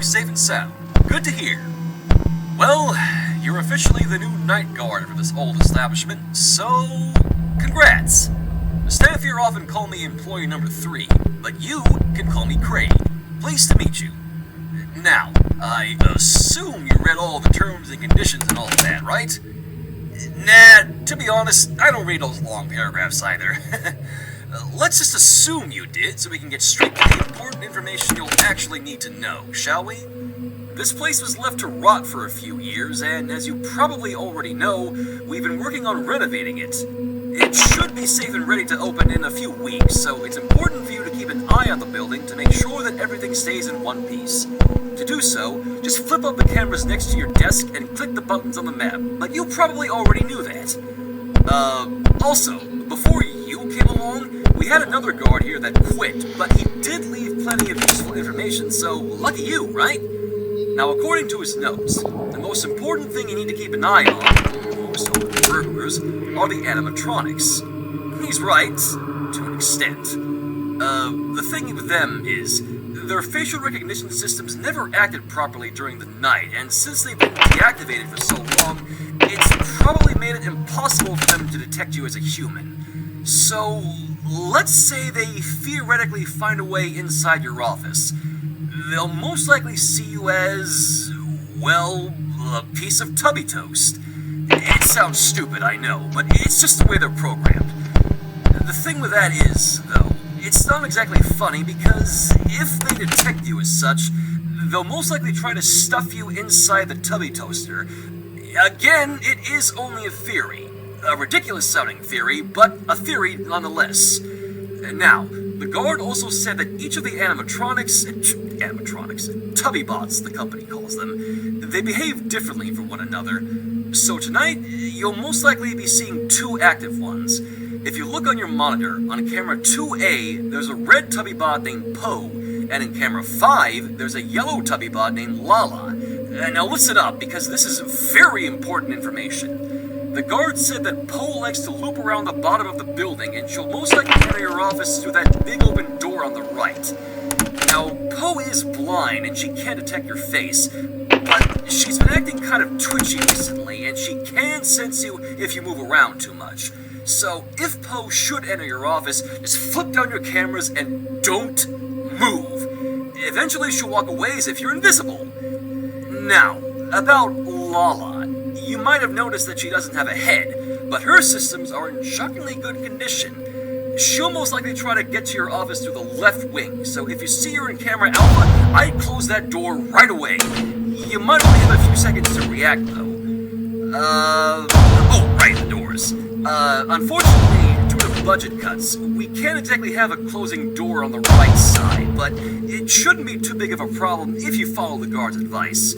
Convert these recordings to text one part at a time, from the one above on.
you're safe and sound. Good to hear. Well, you're officially the new night guard for this old establishment, so congrats. The staff here often call me employee number 3, but you can call me Craig. Pleased to meet you. Now, I assume you read all the terms and conditions and all of that, right? Nah, to be honest, I don't read those long paragraphs either. Let's just assume you did, so we can get straight to the important information you'll actually need to know, shall we? This place was left to rot for a few years, and as you probably already know, we've been working on renovating it. It should be safe and ready to open in a few weeks, so it's important for you to keep an eye on the building to make sure that everything stays in one piece. To do so, just flip up the cameras next to your desk and click the buttons on the map, but you probably already knew that. Also, before you came along, we had another guard here that quit, but he did leave plenty of useful information, so lucky you, right? Now, according to his notes, the most important thing you need to keep an eye on, so the burglars, are the animatronics. He's right, to an extent. The thing with them is, their facial recognition systems never acted properly during the night, and since they've been deactivated for so long, it's probably made it impossible for them to detect you as a human. So, let's say they theoretically find a way inside your office. They'll most likely see you as, well, a piece of tubby toast. It sounds stupid, I know, but it's just the way they're programmed. The thing with that is, though, it's not exactly funny because if they detect you as such, they'll most likely try to stuff you inside the tubby toaster. Again, it is only a theory. A ridiculous-sounding theory, but a theory nonetheless. Now, the guard also said that each of the animatronics, tubby bots, the company calls them, they behave differently from one another. So tonight, you'll most likely be seeing 2 active ones. If you look on your monitor, on camera 2A, there's a red tubby bot named Poe, and in camera 5, there's a yellow tubby bot named Lala. Now listen up, because this is very important information. The guard said that Poe likes to loop around the bottom of the building, and she'll most likely enter your office through that big open door on the right. Now, Poe is blind, and she can't detect your face, but she's been acting kind of twitchy recently, and she can sense you if you move around too much. So, if Poe should enter your office, just flip down your cameras and don't move. Eventually she'll walk away as if you're invisible. Now, about Lala. You might have noticed that she doesn't have a head, but her systems are in shockingly good condition. She'll most likely try to get to your office through the left wing, so if you see her in camera Alpha, I'd close that door right away. You might only have a few seconds to react, though. Oh, right, the doors. Unfortunately, due to budget cuts, we can't exactly have a closing door on the right side, but it shouldn't be too big of a problem if you follow the guard's advice.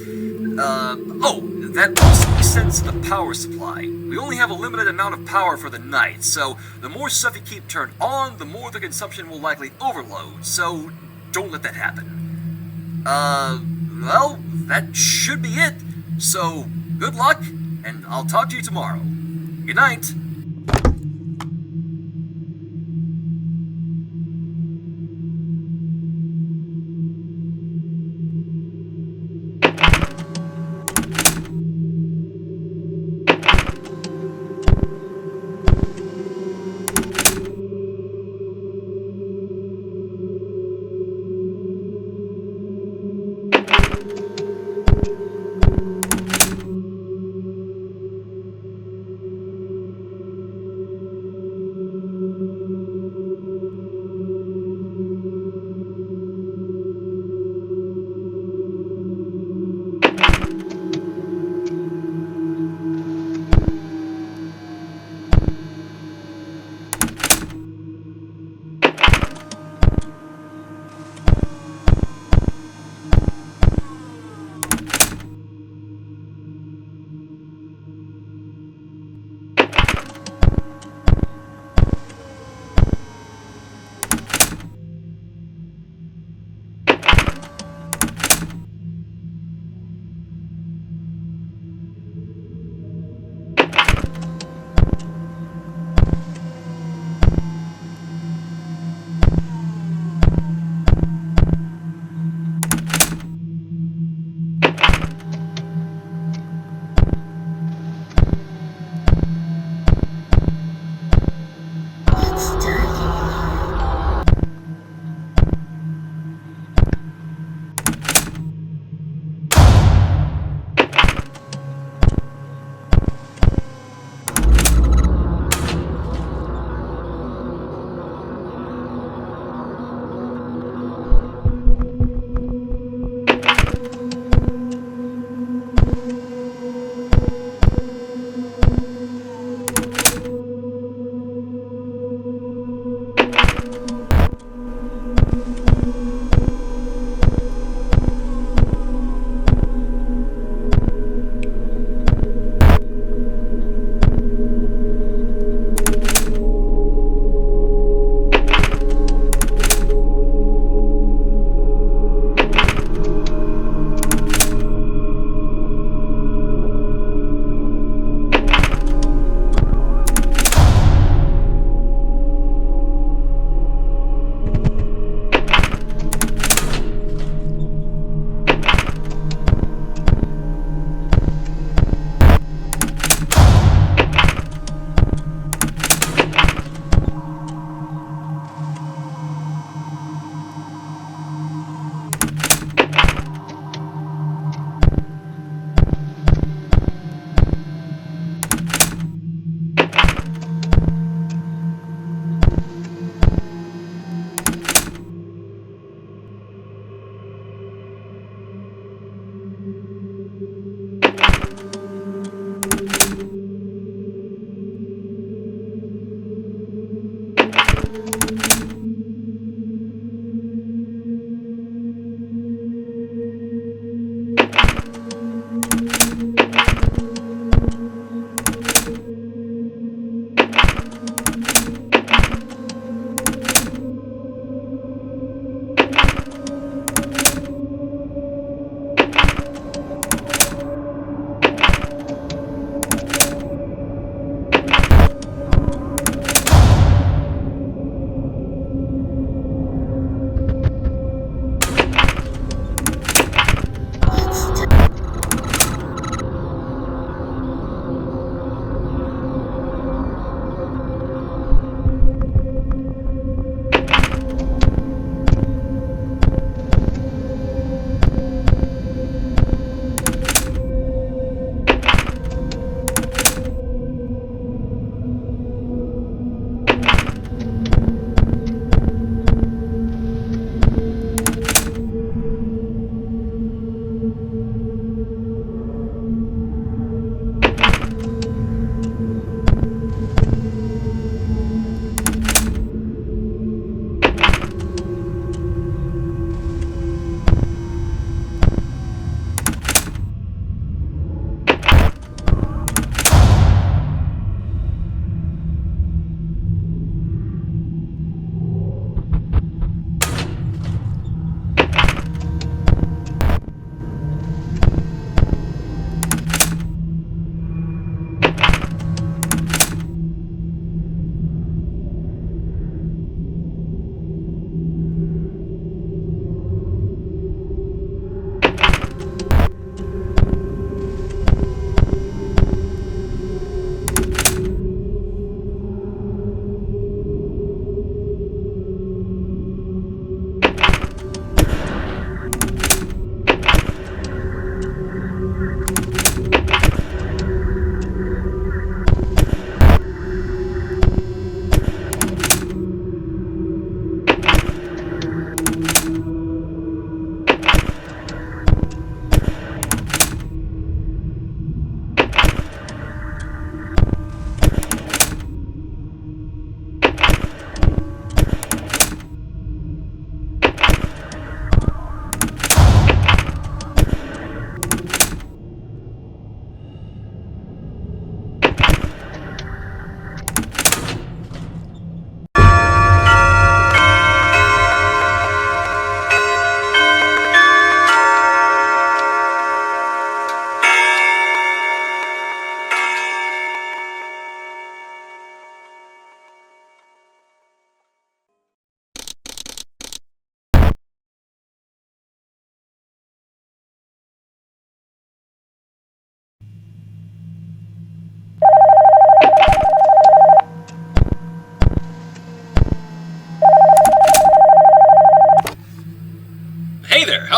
That also extends to the power supply. We only have a limited amount of power for the night, so the more stuff you keep turned on, the more the consumption will likely overload, so don't let that happen. Well, that should be it. So, good luck, and I'll talk to you tomorrow. Good night.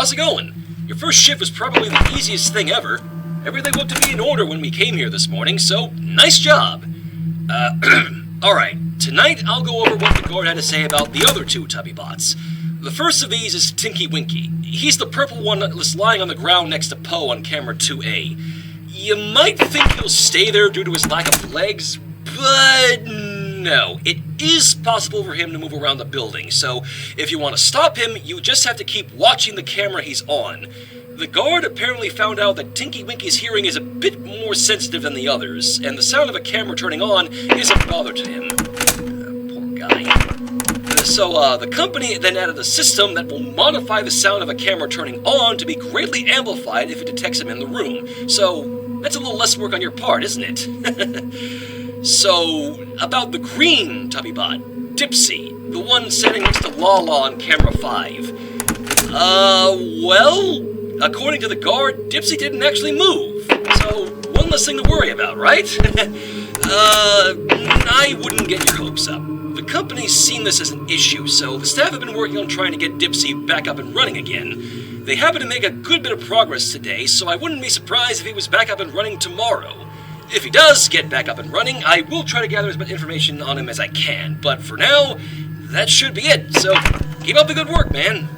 how's it going? Your first shift was probably the easiest thing ever. Everything looked to be in order when we came here this morning, so nice job. Alright, tonight I'll go over what the guard had to say about the other two Tubby bots. The first of these is Tinky Winky. He's the purple one that's lying on the ground next to Poe on camera 2A. You might think he'll stay there due to his lack of legs, but no. It is possible for him to move around the building, so if you want to stop him, you just have to keep watching the camera he's on. The guard apparently found out that Tinky Winky's hearing is a bit more sensitive than the others, and the sound of a camera turning on is a bother to him. Poor guy. So, the company then added a system that will modify the sound of a camera turning on to be greatly amplified if it detects him in the room. So, that's a little less work on your part, isn't it? So, about the green Tubbybot, Dipsy, the one standing next to Lala on camera 5. Well, according to the guard, Dipsy didn't actually move. So, one less thing to worry about, right? I wouldn't get your hopes up. The company's seen this as an issue, so the staff have been working on trying to get Dipsy back up and running again. They happen to make a good bit of progress today, so I wouldn't be surprised if he was back up and running tomorrow. If he does get back up and running, I will try to gather as much information on him as I can, but for now, that should be it, so keep up the good work, man.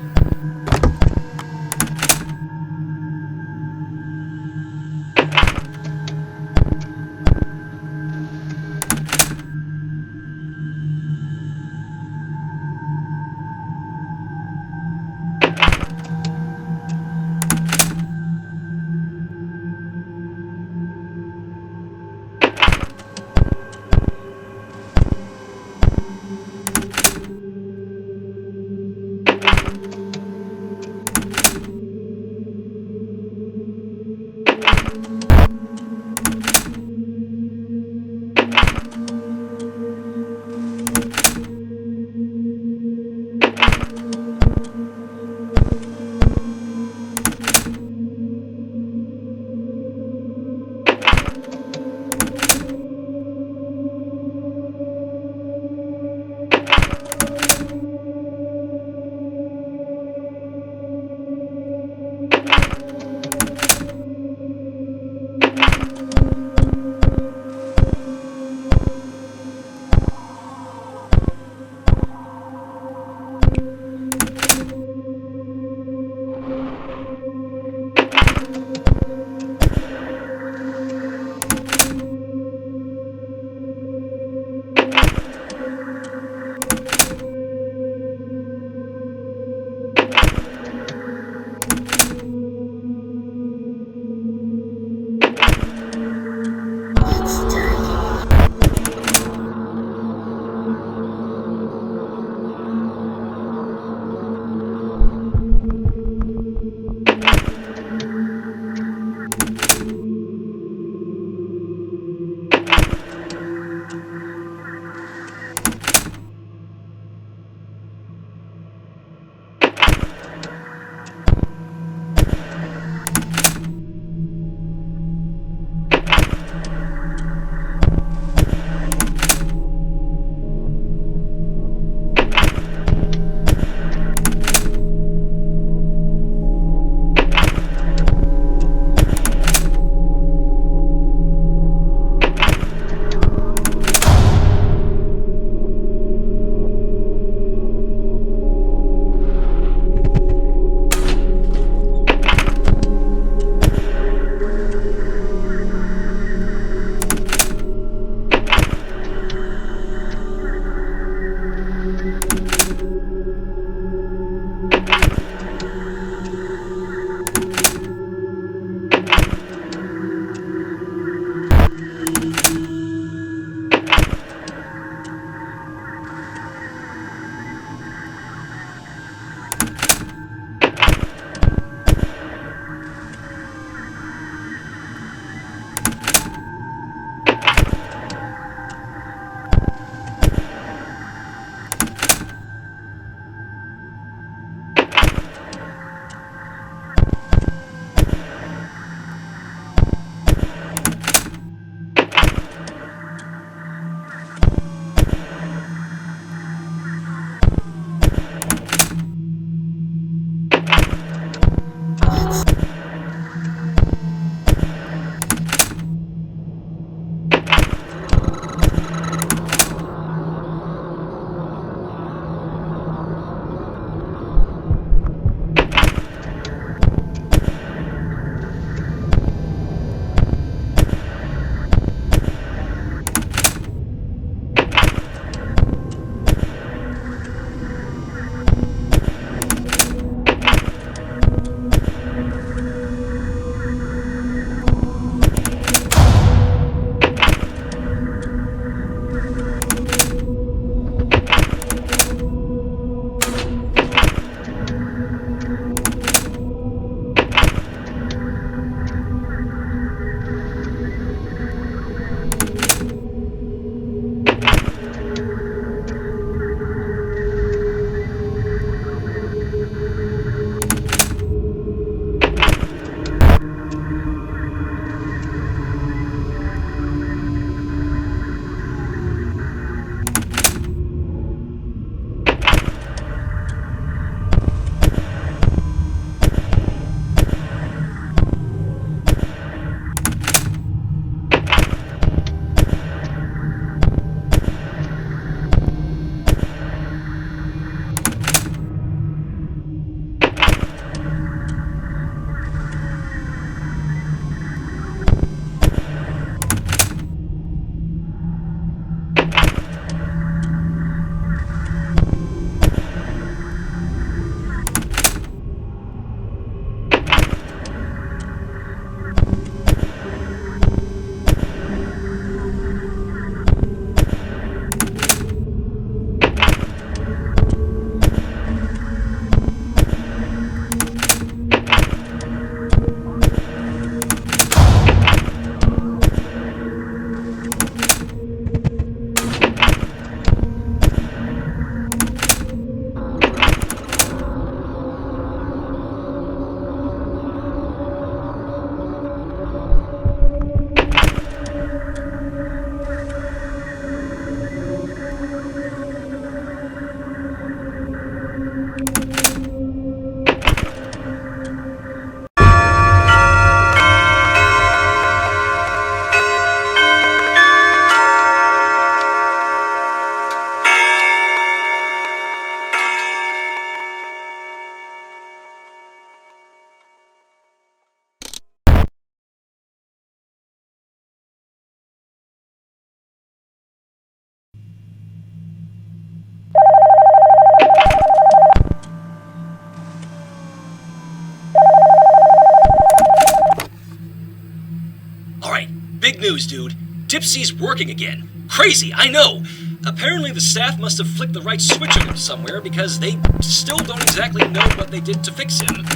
big news, dude. Dipsy's working again. Crazy, I know. Apparently the staff must have flicked the right switch on him somewhere because they still don't exactly know what they did to fix him.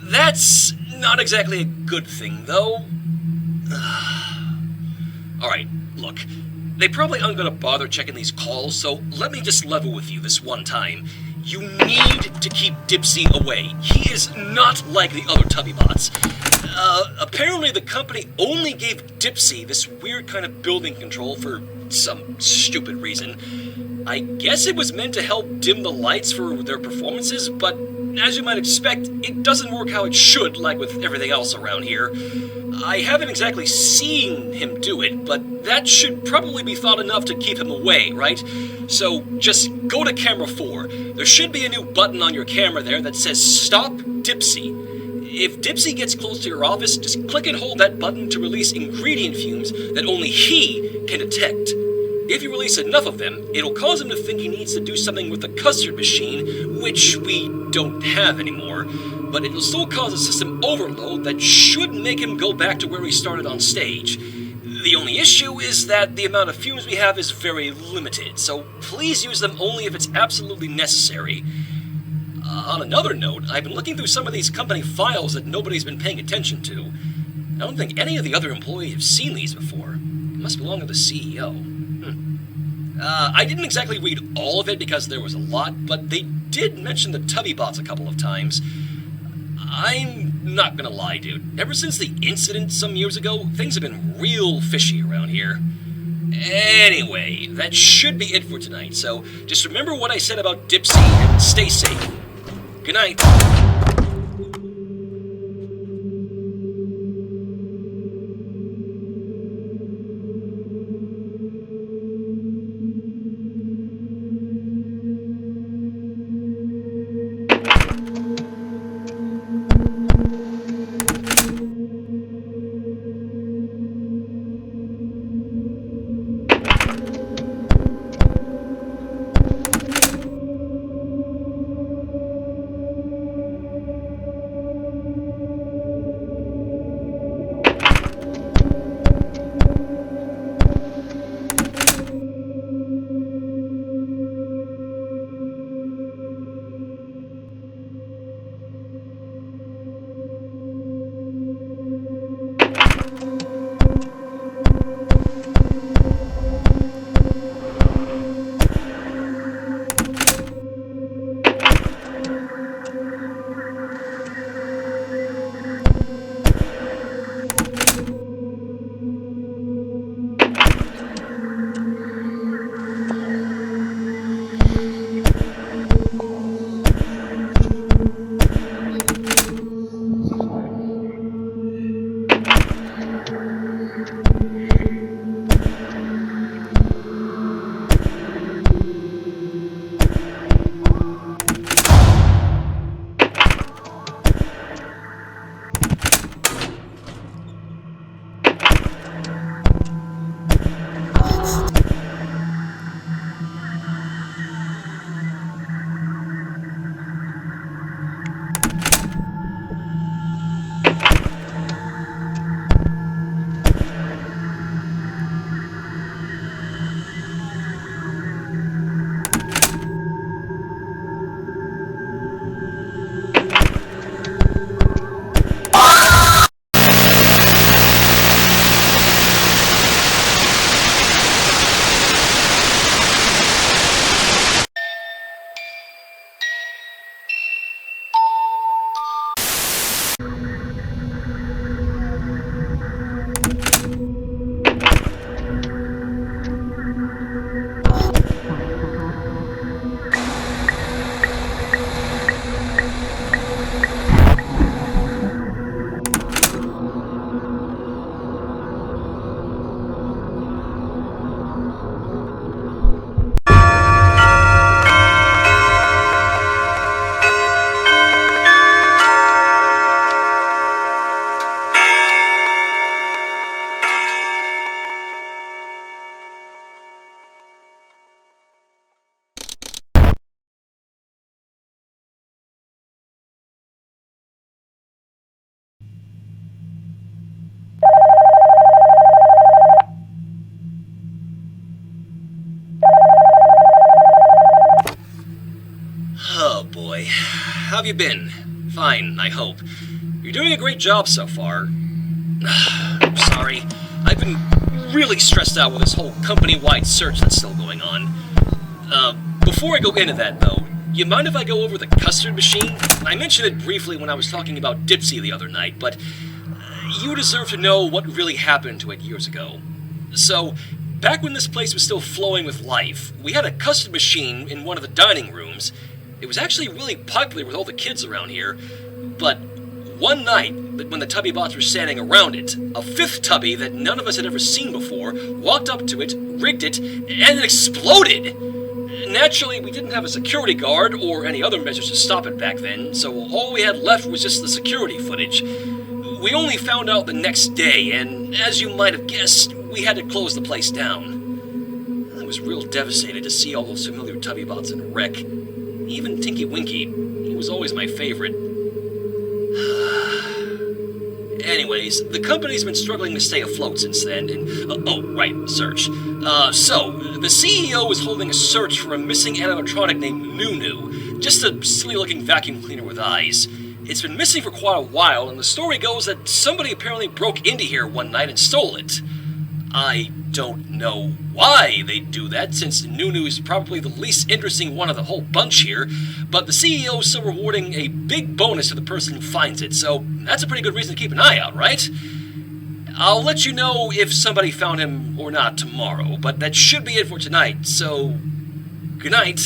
That's not exactly a good thing, though. Alright, look. They probably aren't going to bother checking these calls, so let me just level with you this one time. You need to keep Dipsy away. He is not like the other Tubbybots. Apparently the company only gave Dipsy this weird kind of building control for some stupid reason. I guess it was meant to help dim the lights for their performances, but as you might expect, it doesn't work how it should, like with everything else around here. I haven't exactly seen him do it, but that should probably be thought enough to keep him away, right? So just go to camera 4. There should be a new button on your camera there that says Stop Dipsy. If Dipsy gets close to your office, just click and hold that button to release ingredient fumes that only he can detect. If you release enough of them, it'll cause him to think he needs to do something with the custard machine, which we don't have anymore, but it'll still cause a system overload that should make him go back to where he started on stage. The only issue is that the amount of fumes we have is very limited, so please use them only if it's absolutely necessary. On another note, I've been looking through some of these company files that nobody's been paying attention to. I don't think any of the other employees have seen these before. It must belong to the CEO. I didn't exactly read all of it because there was a lot, but they did mention the Tubbybots a couple of times. I'm not gonna lie, dude. Ever since the incident some years ago, things have been real fishy around here. Anyway, that should be it for tonight, so just remember what I said about Dipsy and stay safe. Good night. Oh boy. How have you been? Fine, I hope. You're doing a great job so far. I'm sorry. I've been really stressed out with this whole company-wide search that's still going on. Before I go into that, though, you mind if I go over the custard machine? I mentioned it briefly when I was talking about Dipsy the other night, but you deserve to know what really happened to it years ago. So, back when this place was still flowing with life, we had a custard machine in one of the dining rooms. It was actually really popular with all the kids around here, but one night, when the Tubby bots were standing around it, a fifth Tubby that none of us had ever seen before walked up to it, rigged it, and it exploded! Naturally, we didn't have a security guard or any other measures to stop it back then, so all we had left was just the security footage. We only found out the next day, and as you might have guessed, we had to close the place down. I was real devastated to see all those familiar Tubby bots in a wreck. Even Tinky Winky, he was always my favorite. Anyways, the company's been struggling to stay afloat since then, and... search. So, the CEO is holding a search for a missing animatronic named Nunu, just a silly-looking vacuum cleaner with eyes. It's been missing for quite a while, and the story goes that somebody apparently broke into here one night and stole it. I don't know why they'd do that, since Nunu is probably the least interesting one of the whole bunch here, but the CEO is still rewarding a big bonus to the person who finds it, so that's a pretty good reason to keep an eye out, right? I'll let you know if somebody found him or not tomorrow, but that should be it for tonight, so good night.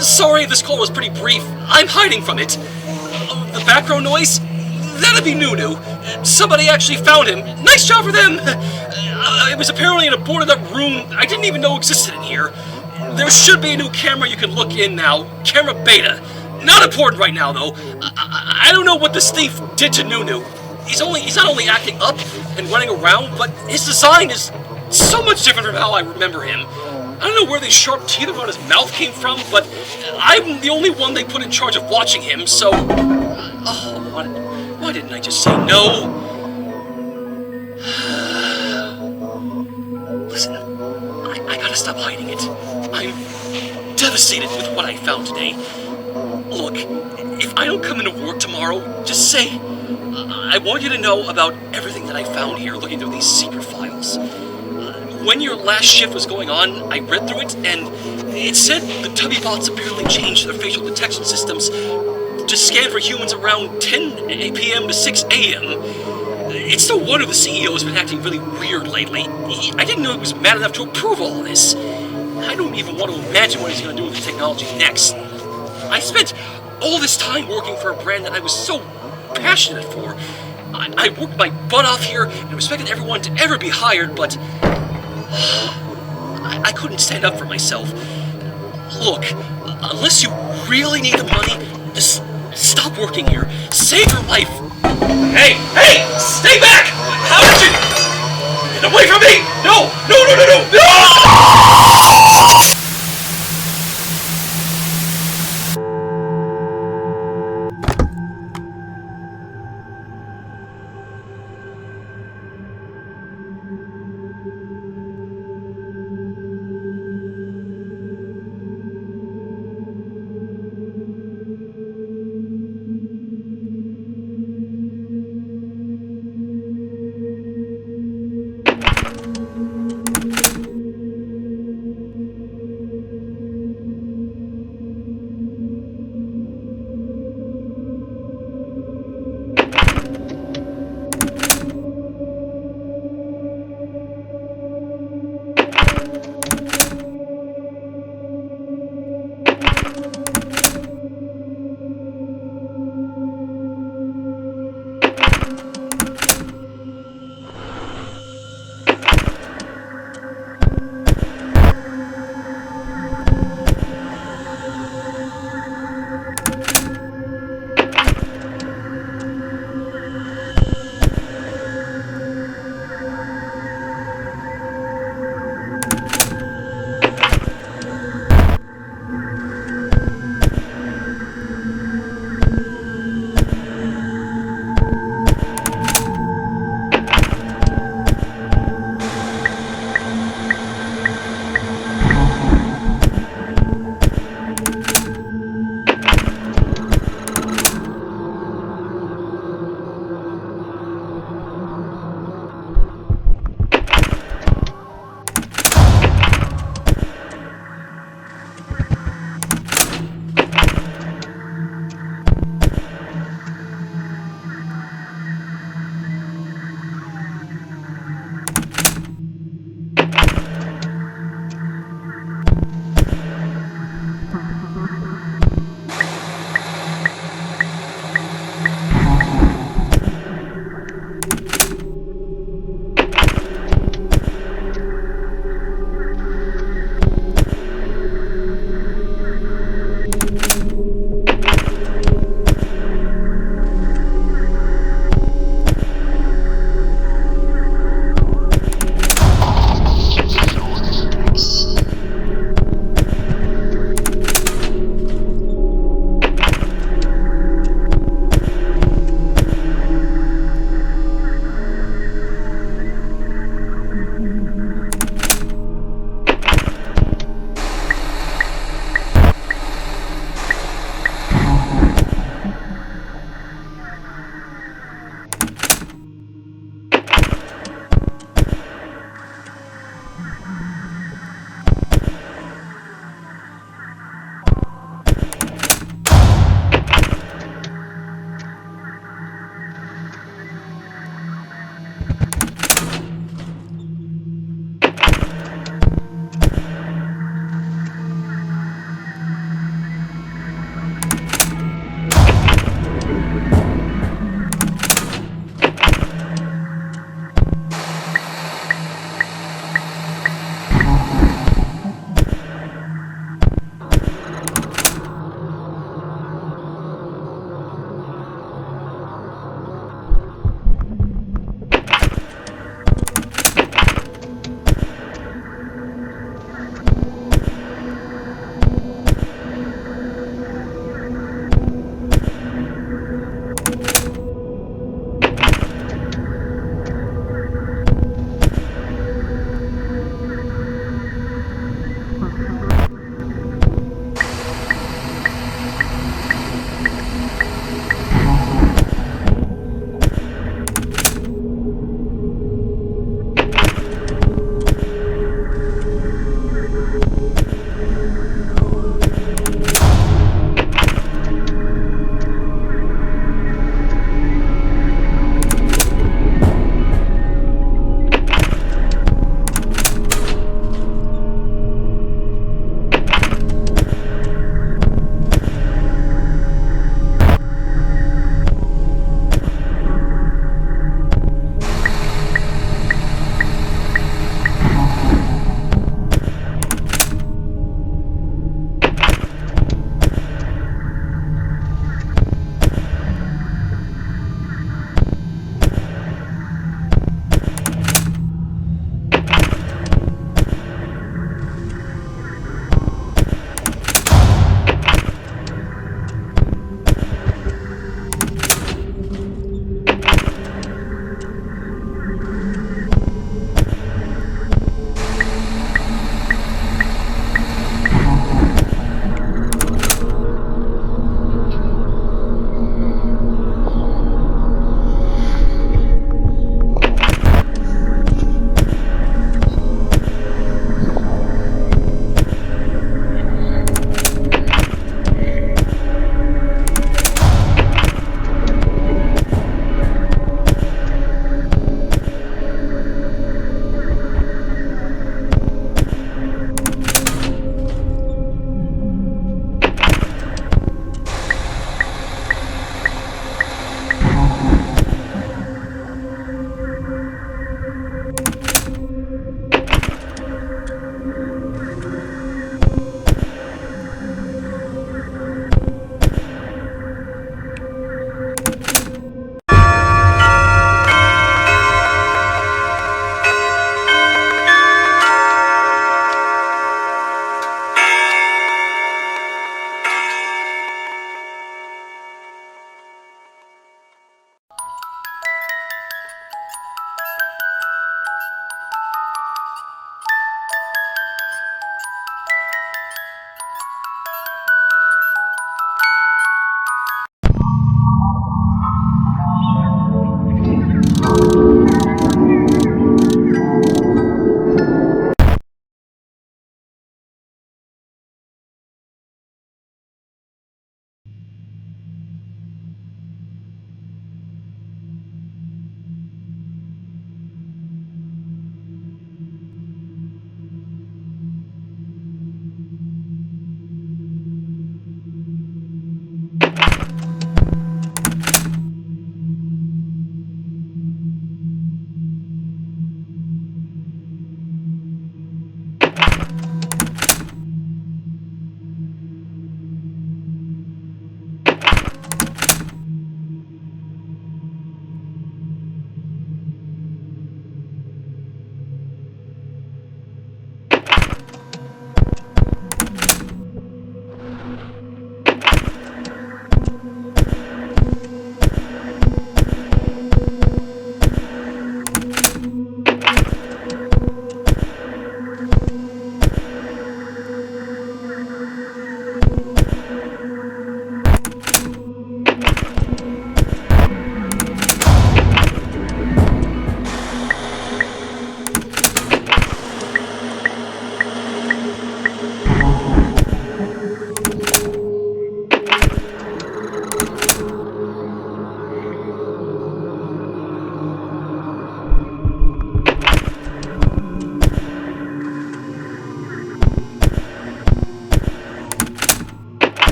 Sorry this call was pretty brief. I'm hiding from it. The background noise? That'd be Nunu. Somebody actually found him. Nice job for them! It was apparently in a boarded up room I didn't even know existed in here. There should be a new camera you can look in now. Camera beta. Not important right now, though. I don't know what this thief did to Nunu. He's not only acting up and running around, but his design is so much different from how I remember him. I don't know where these sharp teeth around his mouth came from, but I'm the only one they put in charge of watching him, so... why didn't I just say no? Listen, I gotta stop hiding it. I'm devastated with what I found today. Look, if I don't come into work tomorrow, just say... I want you to know about everything that I found here looking through these secret files. When your last shift was going on, I read through it, and it said the Tubby bots apparently changed their facial detection systems to scan for humans around 10 p.m. to 6 a.m. It's no wonder the CEO's been acting really weird lately. I didn't know he was mad enough to approve all of this. I don't even want to imagine what he's going to do with the technology next. I spent all this time working for a brand that I was so passionate for. I worked my butt off here and expected everyone to ever be hired, but... I couldn't stand up for myself. Look, unless you really need the money, just stop working here. Save your life. Hey! Stay back! How did you... Get away from me! No!